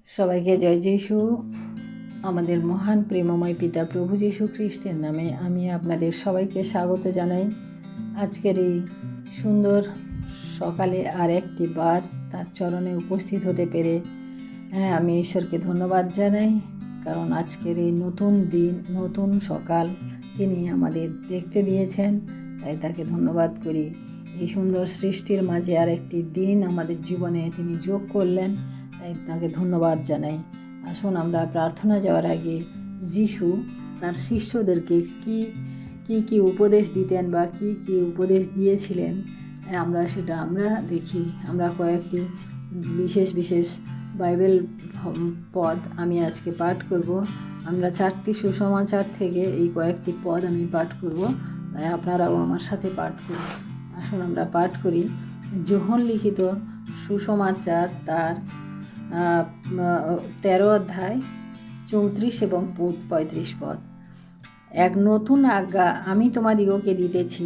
সবাইকে জয় যিশু। আমাদের মহান প্রেমময় পিতা প্রভু যীশু খ্রিস্টের নামে আমি আপনাদের সবাইকে স্বাগত জানাই। আজকের এই সুন্দর সকালে আর একটি বার তার চরণে উপস্থিত হতে পেরে আমি ঈশ্বরকে ধন্যবাদ জানাই, কারণ আজকের এই নতুন দিন, নতুন সকাল তিনি আমাদের দেখতে দিয়েছেন, তাই তাকে ধন্যবাদ করি। এই সুন্দর সৃষ্টির মাঝে আর একটি দিন আমাদের জীবনে তিনি যোগ করলেন, তাই তাকে ধন্যবাদ জানাই। আসুন আমরা প্রার্থনা যাওয়ার আগে যিশু তার শিষ্যদেরকে কি উপদেশ দিতেন বা কি উপদেশ দিয়েছিলেন আমরা দেখি। আমরা কয়েকটি বিশেষ বাইবেল পদ আমি আজকে পাঠ করব। আমরা 4টি সুসমাচার থেকে এই কয়েকটি পদ আমি পাঠ করব, তাই আপনারাও আমার সাথে পাঠ করুন। আসুন আমরা পাঠ করি। যোহন লিখিত সুসমাচার তার 13 অধ্যায় 34 এবং 35 পদ। এক নতুন আজ্ঞা আমি তোমাদিগকে দিতেছি,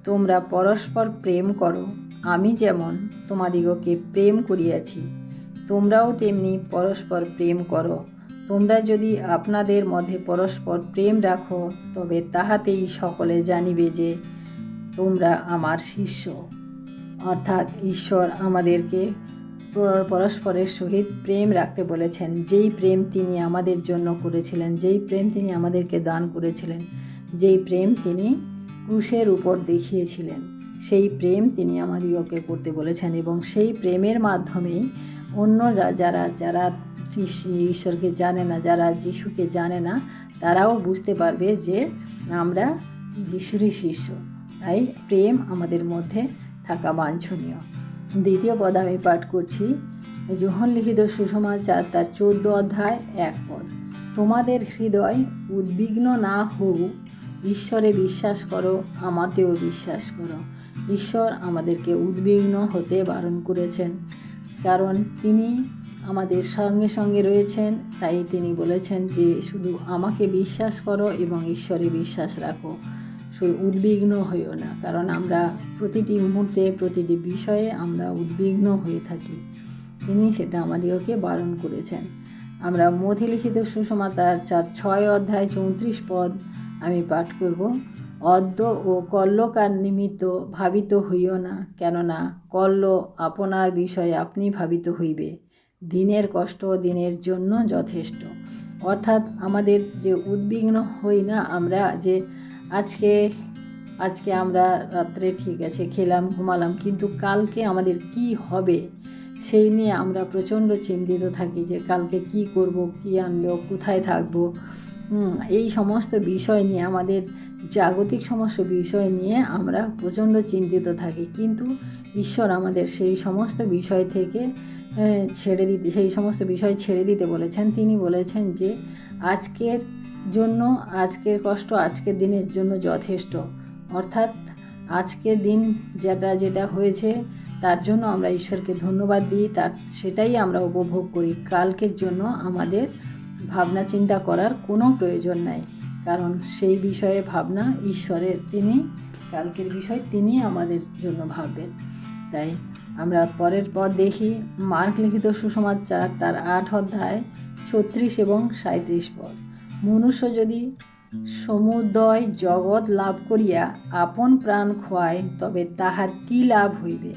তোমরা পরস্পর প্রেম করো। আমি যেমন তোমাদিগকে প্রেম করিয়াছি, তোমরাও তেমনি পরস্পর প্রেম করো। তোমরা যদি আপনাদের মধ্যে পরস্পর প্রেম রাখো, তবে তাহাতেই সকলে জানিবে যে তোমরা আমার শিষ্য। অর্থাৎ ঈশ্বর আমাদেরকে পরস্পরের সহিত প্রেম রাখতে বলেছেন। যেই প্রেম তিনি আমাদের জন্য করেছিলেন, যেই প্রেম তিনি আমাদেরকে দান করেছিলেন, যেই প্রেম তিনি ক্রুশের উপর দেখিয়েছিলেন, সেই প্রেম তিনি আমাদিগকে করতে বলেছেন। এবং সেই প্রেমের মাধ্যমেই অন্য যারা ঈশ্বরকে জানে না, যারা যিশুকে জানে না, তারাও বুঝতে পারবে যে আমরা যিশুরই শিষ্য। তাই প্রেম আমাদের মধ্যে থাকা বাঞ্ছনীয়। দ্বিতীয় পদ আমি পাঠ করছি। যোহন লিখিত সুসমাচার তার 14 অধ্যায় 1 পদ। তোমাদের হৃদয় উদ্বিগ্ন না হোক, ঈশ্বরে বিশ্বাস করো, আমাতেও বিশ্বাস করো। ঈশ্বর আমাদেরকে উদ্বিগ্ন হতে বারণ করেছেন, কারণ তিনি আমাদের সঙ্গে সঙ্গে রয়েছেন। তাই তিনি বলেছেন যে শুধু আমাকে বিশ্বাস করো এবং ঈশ্বরে বিশ্বাস রাখো, শুধু উদ্বিগ্ন হইও না, কারণ আমরা প্রতিটি মুহূর্তে প্রতিটি বিষয়ে আমরা উদ্বিগ্ন হয়ে থাকি। তিনি সেটা আমাদেরকে বারণ করেছেন। আমরা মথি লিখিত সুসমাচার 6 অধ্যায় 34 পদ আমি পাঠ করব। অদ্য ও কল্যকার নিমিত্ত ভাবিত হইও না, কেননা কল্য আপনার বিষয়ে আপনি ভাবিত হইবে। দিনের কষ্ট দিনের জন্য যথেষ্ট। অর্থাৎ আমাদের যে উদ্বিগ্ন হই না আমরা, যে আজকে আমরা রাত্রে ঠিক আছে খেলাম ঘুমালাম, কিন্তু কালকে আমাদের কি হবে সেই নিয়ে আমরা প্রচণ্ড চিন্তিত থাকি, যে কালকে কি করব, কি আনবো, কোথায় থাকবো। এই সমস্ত বিষয় নিয়ে, আমাদের জাগতিক সমস্ত বিষয় নিয়ে আমরা প্রচণ্ড চিন্তিত থাকি। কিন্তু ঈশ্বর আমাদের সেই সমস্ত বিষয় থেকে সেই সমস্ত বিষয় ছেড়ে দিতে বলেছেন। তিনি বলেছেন যে আজকের কষ্ট আজকের দিনের জন্য যথেষ্ট। অর্থাৎ আজকের দিন যেটা হয়েছে তার জন্য আমরা ঈশ্বরকে ধন্যবাদ দিই, সেটাই আমরা উপভোগ করি। কালকের জন্য আমাদের ভাবনা চিন্তা করার কোনো প্রয়োজন নাই, কারণ সেই বিষয়ে ভাবনা ঈশ্বরের। তিনি কালকের বিষয় তিনি আমাদের জন্য ভাববেন। তাই আমরা পরের পদ দেখি। মার্ক লিখিত সুসমাচার তার 8 অধ্যায় 36 এবং 37 পদ। মনুষ্য যদি সমুদয় জগৎ লাভ করিয়া আপন প্রাণ খোয়ায়, তবে তাহার কি লাভ হইবে?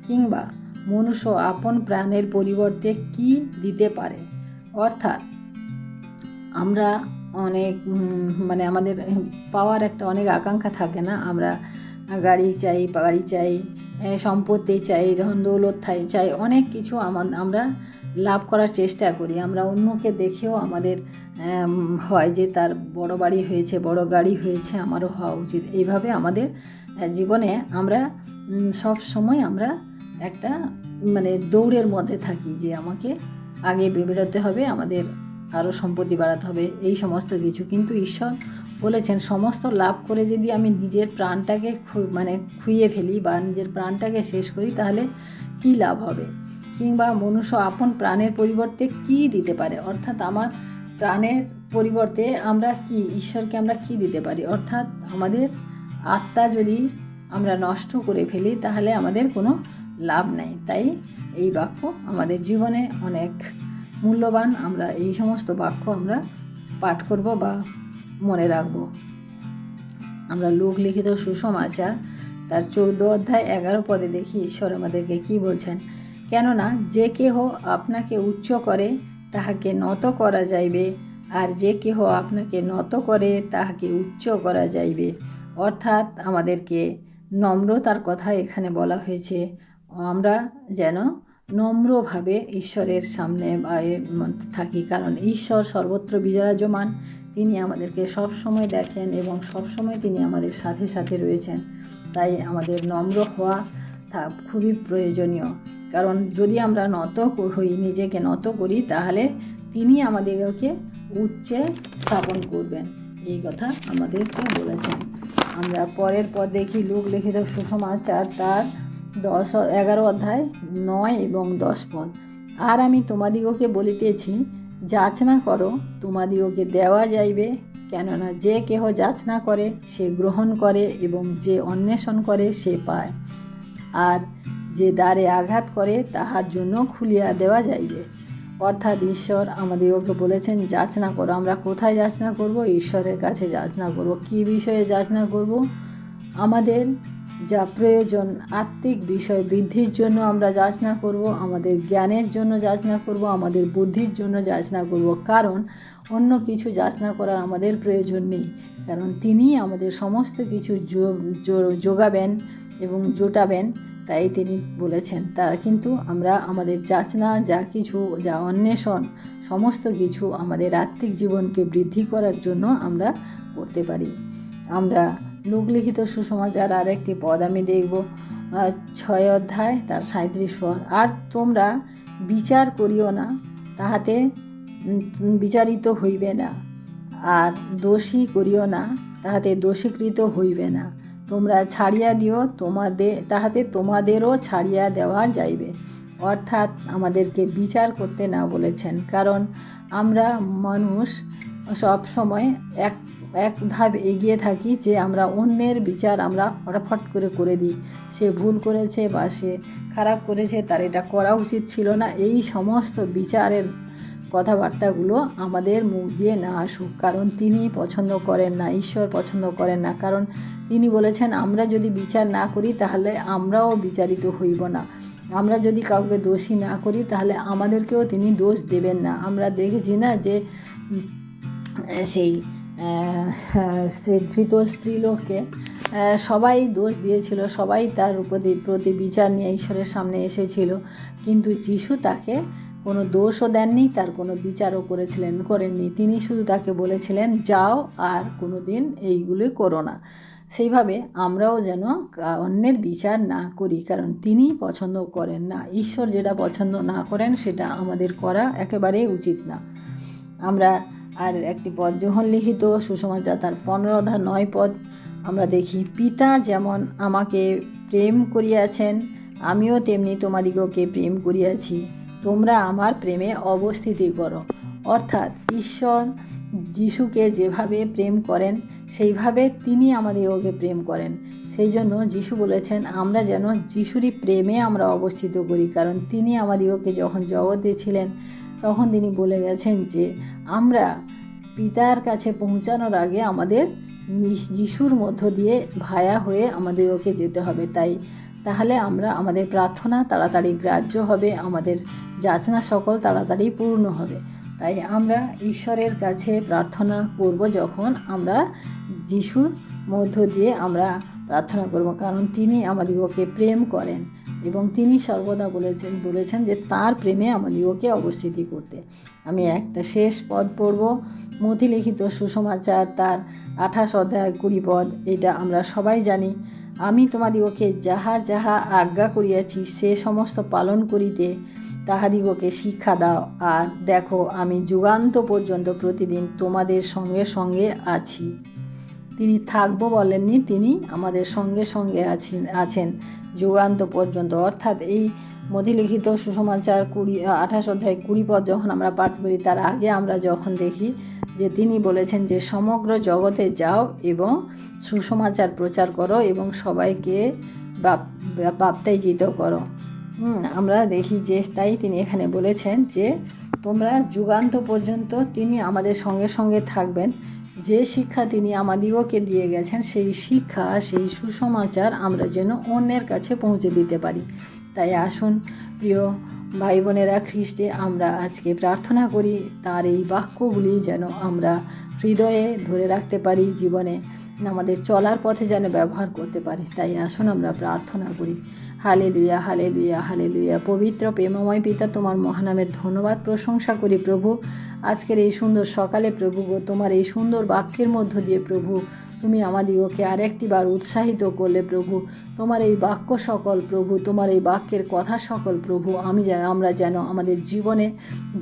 কিংবা মনুষ্য আপন প্রাণের পরিবর্তে কি দিতে পারে? অর্থাৎ আমরা অনেক আমাদের পাওয়ার একটা অনেক আকাঙ্ক্ষা থাকে না? আমরা গাড়ি চাই, বাড়ি চাই, সম্পত্তি চাই, ধন দৌলত চাই, অনেক কিছু আমরা লাভ করার চেষ্টা করি। আমরা অন্যকে দেখেও আমাদের হয় যে তার বড় বাড়ি হয়েছে, বড় গাড়ি হয়েছে, আমারও হওয়া উচিত। এইভাবে আমাদের জীবনে আমরা সব সময় আমরা একটা দৌড়ের মধ্যে থাকি, যে আমাকে আগে বেরোতে হবে, আমাদের আরও সম্পত্তি বাড়াতে হবে, এই সমস্ত কিছু। কিন্তু ঈশ্বর বলেছেন সমস্ত লাভ করে যদি আমি নিজের প্রাণটাকে খুইয়ে ফেলি বা নিজের প্রাণটাকে শেষ করি, তাহলে কি লাভ হবে? কিংবা মনুষ্য আপন প্রাণের পরিবর্তে কি দিতে পারে? অর্থাৎ আমার প্রাণের পরিবর্তে ঈশ্বরকে আমরা কি দিতে পারি? অর্থাৎ আমাদের আত্মা যদি আমরা নষ্ট করে ফেলি, তাহলে আমাদের কোনো লাভ নাই। তাই এই বাক্য আমাদের জীবনে অনেক মূল্যবান। আমরা এই সমস্ত বাক্য আমরা পাঠ করব বা মনে রাখব। আমরা লোকলিখিত সুসমাচার তার 14 অধ্যায় 11 পদে দেখি ঈশ্বর আমাদেরকে কি বলছেন। কেননা যে কেহ আপনাকে উচ্চ করে তাহাকে নত করা যাইবে, আর যে কেহ আপনাকে নত করে তাহাকে উচ্চ করা যাইবে। অর্থাৎ আমাদেরকে নম্রতার কথা এখানে বলা হয়েছে। আমরা যেন নম্রভাবে ঈশ্বরের সামনে থাকি, কারণ ঈশ্বর সর্বত্র বিরাজমান। তিনি আমাদেরকে সব সময় দেখেন এবং সব সময় তিনি আমাদের সাথে সাথে রয়েছেন। তাই আমাদের নম্র হওয়া খুবই প্রয়োজনীয়, কারণ যদি আমরা নত হই, নিজেকে নত করি, তাহলে তিনি আমাদেরকে উচ্চে স্থাপন করবেন। এই কথা আমাদেরকে বলেছেন। আমরা পরের পদ দেখি লোকলিখিত সুসমাচার তার 11 অধ্যায় 9 এবং 10 পদ। আর আমি তোমাদিগকে বলিতেছি, যাচনা করো, তোমাদিগকে দেওয়া যাইবে। কেননা যে কেহ যাচনা করে সে গ্রহণ করে, এবং যে অন্বেষণ করে সে পায়, আর যে দ্বারে আঘাত করে তাহার জন্য খুলিয়া দেওয়া যাইবে। অর্থাৎ ঈশ্বর আমাদেরকে বলেছেন যাচনা করো। আমরা কোথায় যাচনা করব? ঈশ্বরের কাছে যাচনা করব। কী বিষয়ে যাচনা করব? আমাদের যা প্রয়োজন, আত্মিক বিষয় বৃদ্ধির জন্য আমরা যাচনা করব, আমাদের জ্ঞানের জন্য যাচনা করব, আমাদের বুদ্ধির জন্য যাচনা করব। কারণ অন্য কিছু যাচনা করার আমাদের প্রয়োজন নেই, কারণ তিনি আমাদের সমস্ত কিছু যোগাবেন এবং জোটাবেন। তাই তিনি বলেছেন কিন্তু আমরা আমাদের যাচনা, যা অন্বেষণ, সমস্ত কিছু আমাদের আত্মিক জীবনকে বৃদ্ধি করার জন্য আমরা করতে পারি। আমরা লোকলিখিত সুসমাচার আর একটি পদ আমি দেখব, 6 অধ্যায় তার 37 পদ। আর তোমরা বিচার করিও না, তাহাতে বিচারিত হইবে না, আর দোষী করিও না, তাহাতে দোষীকৃত হইবে না। তোমরা ছাড়িয়া দিও, তাহাতে তোমাদেরও ছাড়িয়া দেওয়া যাইবে। অর্থাৎ আমাদেরকে বিচার করতে না বলেছেন, কারণ আমরা মানুষ সব সময় এক ধাপ এগিয়ে থাকি, যে আমরা অন্যের বিচার আমরা ফটাফট করে দিই। সে ভুল করেছে বা সে খারাপ করেছে, তার এটা করা উচিত ছিল না। এই সমস্ত বিচারের কথাবার্তাগুলো আমাদের মুখ দিয়ে না আসুক, কারণ তিনি পছন্দ করেন না, ঈশ্বর পছন্দ করেন না। কারণ তিনি বলেছেন আমরা যদি বিচার না করি তাহলে আমরাও বিচারিত হইব না। আমরা যদি কাউকে দোষী না করি তাহলে আমাদেরকেও তিনি দোষ দেবেন না। আমরা দেখেছি না যে সেই ধৃত স্ত্রীলোককে সবাই দোষ দিয়েছিল, সবাই তার প্রতি বিচার নিয়ে ঈশ্বরের সামনে এসেছিল, কিন্তু যিশু তাকে কোনো দোষও দেননি, তার কোনো বিচারও করেননি। তিনি শুধু তাকে বলেছিলেন যাও, আর কোনো দিন এইগুলি করো না। সেইভাবে আমরাও যেন অন্যের বিচার না করি, কারণ তিনি পছন্দ করেন না। ঈশ্বর যেটা পছন্দ না করেন সেটা আমাদের করা একেবারেই উচিত না। আমরা আর একটি পদ যোহন লিখিত সুসমাচার তার 15 অধ্যায় 9 পদ আমরা দেখি, পিতা যেমন আমাকে প্রেম করিয়াছেন, আমিও তেমনি তোমাদিগকে প্রেম করিয়াছি, তোমরা আমার প্রেমে অবস্থিতি করো। অর্থাৎ ঈশ্বর যিশুকে যেভাবে প্রেম করেন সেইভাবে তিনি আমাদেরকে প্রেম করেন। সেই জন্য যিশু বলেছেন আমরা যেন যিশুরই প্রেমে আমরা অবস্থিত করি, কারণ তিনি আমাদেরকে যখন জগতে ছিলেন তখন তিনি বলে গেছেন যে আমরা পিতার কাছে পৌঁছানোর আগে আমাদের যিশুর মধ্য দিয়ে ভায়া হয়ে আমাদেরকে যেতে হবে। তাহলে আমাদের প্রার্থনা তাড়াতাড়ি গ্রাহ্য হবে, আমাদের যাচনা সকল তাড়াতাড়ি পূর্ণ হবে। তাই আমরা ঈশ্বরের কাছে প্রার্থনা করব যখন আমরা যিশুর মধ্য দিয়ে আমরা প্রার্থনা করব, কারণ তিনি আমাদিগকে প্রেম করেন এবং তিনি সর্বদা বলেছেন যে তার প্রেমে আমাদিগকে অবস্থিতি করতে। আমি একটা শেষ পদ পড়ব, মথি লিখিত সুসমাচার তার 28 অধ্যায় 20 পদ। এটা আমরা সবাই জানি, আমি তোমাদিগকে যাহা যাহা আজ্ঞা করিয়াছি সে সমস্ত পালন করিতে তাহাদিগকে শিক্ষা দাও, আর দেখো আমি যুগান্ত পর্যন্ত প্রতিদিন তোমাদের সঙ্গে সঙ্গে আছি। তিনি থাকবো বলেননি, তিনি আমাদের সঙ্গে সঙ্গে আছেন যুগান্ত পর্যন্ত। অর্থাৎ এই মথিলিখিত সুসমাচার 28 অধ্যায় 20 পদ যখন আমরা পাঠ করি, তার আগে আমরা যখন দেখি যে তিনি বলেছেন যে সমগ্র জগতে যাও এবং সুসমাচার প্রচার করো এবং সবাইকে বাপ্তাইজিত করো। আমরা দেখি যে তাই তিনি এখানে বলেছেন যে তোমরা যুগান্ত পর্যন্ত তিনি আমাদের সঙ্গে সঙ্গে থাকবেন। যে শিক্ষা তিনি আমাদিগকে দিয়ে গেছেন, সেই শিক্ষা, সেই সুসমাচার আমরা যেন অন্যের কাছে পৌঁছে দিতে পারি। তাই আসুন প্রিয় ভাই বোনেরা খ্রিস্টে, আমরা আজকে প্রার্থনা করি তার এই বাক্যগুলি যেন আমরা হৃদয়ে ধরে রাখতে পারি, জীবনে আমাদের চলার পথে যেন ব্যবহার করতে পারি। তাই আসুন আমরা প্রার্থনা করি। Hallelujah, hallelujah, hallelujah. পবিত্র প্রেমময় পিতা, তোমার মহানামের ধন্যবাদ প্রশংসা করি প্রভু। আজকের এই সুন্দর সকালে প্রভু গো, তোমার এই সুন্দর বাক্যের মধ্য দিয়ে প্রভু তুমি আমাদিগকে আরেকটি বার উৎসাহিত করলে প্রভু। তোমার এই বাক্য সকল প্রভু, তোমার এই বাক্যের কথা সকল প্রভু আমরা যেন আমাদের জীবনে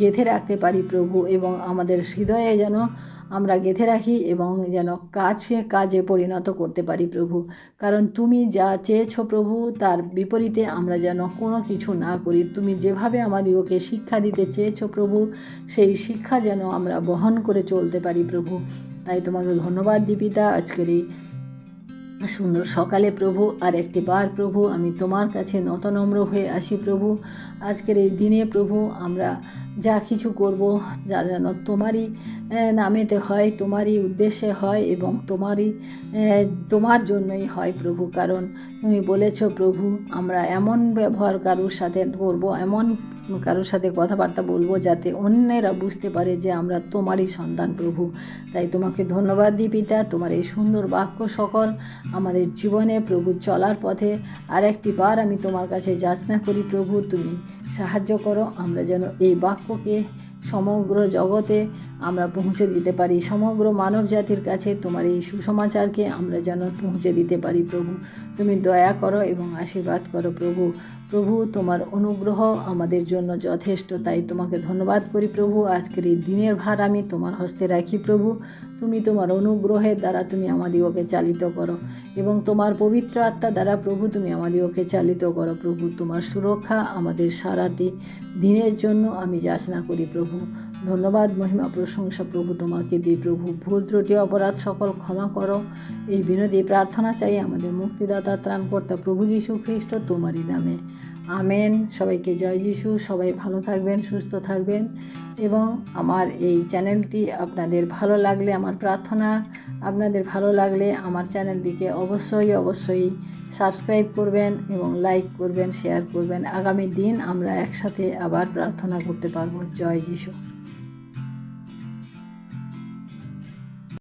গেঁথে রাখতে পারি প্রভু, এবং আমাদের হৃদয়ে যেন আমরা গেঁথে রাখি এবং যেন কাজে পরিণত করতে পারি প্রভু। কারণ তুমি যা চেয়েছো প্রভু, তার বিপরীতে আমরা যেন কোনো কিছু না করি। তুমি যেভাবে আমাদিগকে শিক্ষা দিতে চেয়েছো প্রভু, সেই শিক্ষা যেন আমরা বহন করে চলতে পারি প্রভু। তাই তোমাকে ধন্যবাদ দিই পিতা, আজকের এই সুন্দর সকালে প্রভু আর একটি বার প্রভু আমি তোমার কাছে নতনম্র হয়ে আসি প্রভু। আজকের এই দিনে প্রভু আমরা যা কিছু করব, যা যেন তোমারই নামেতে হয়, তোমারই উদ্দেশ্যে হয় এবং তোমার জন্যই হয় প্রভু। কারণ তুমি বলেছো প্রভু, আমরা এমন ব্যবহার কারোর সাথে করব, এমন কারোর সাথে কথাবার্তা বলবো যাতে অন্যেরা বুঝতে পারে যে আমরা তোমারই সন্তান প্রভু। তাই তোমাকে ধন্যবাদ দিই পিতা, তোমার এই সুন্দর বাক্য সকল আমাদের জীবনে প্রভু চলার পথে আরেকটি বার আমি তোমার কাছে যাচনা করি প্রভু, তুমি সাহায্য করো আমরা যেন এই বাক্যকে সমগ্র জগতে আমরা পৌঁছে দিতে পারি, সমগ্র মানব জাতির কাছে তোমার এই সুসমাচারকে আমরা যেন পৌঁছে দিতে পারি প্রভু। তুমি দয়া করো এবং আশীর্বাদ করো প্রভু। প্রভু তোমার অনুগ্রহ আমাদের জন্য যথেষ্ট। তাই তোমাকে ধন্যবাদ করি প্রভু। আজকের এই দিনের ভার আমি তোমার হস্তে রাখি প্রভু। তুমি তোমার অনুগ্রহের দ্বারা তুমি আমাদিগকে চালিত করো এবং তোমার পবিত্র আত্মা দ্বারা প্রভু তুমি আমাদিগকে চালিত করো প্রভু। তোমার সুরক্ষা আমাদের সারাটি দিনের জন্য আমি যাচনা করি প্রভু। ধন্যবাদ, মহিমা, প্রশংসা প্রভু তোমাকে দিই প্রভু। ভুল ত্রুটি অপরাধ সকল ক্ষমা করো, এই বিনতি প্রার্থনা চাই আমাদের মুক্তিদাতা ত্রাণকর্তা প্রভু যীশু খ্রিস্ট তোমারই নামে, আমেন। সবাইকে জয় যিশু। সবাই ভালো থাকবেন, সুস্থ থাকবেন এবং আমার এই চ্যানেলটি আপনাদের ভালো লাগলে, আমার প্রার্থনা আপনাদের ভালো লাগলে আমার চ্যানেলটিকে অবশ্যই সাবস্ক্রাইব করবেন এবং লাইক করবেন, শেয়ার করবেন। আগামী দিন আমরা একসাথে আবার প্রার্থনা করতে পারবো। জয় যিশু।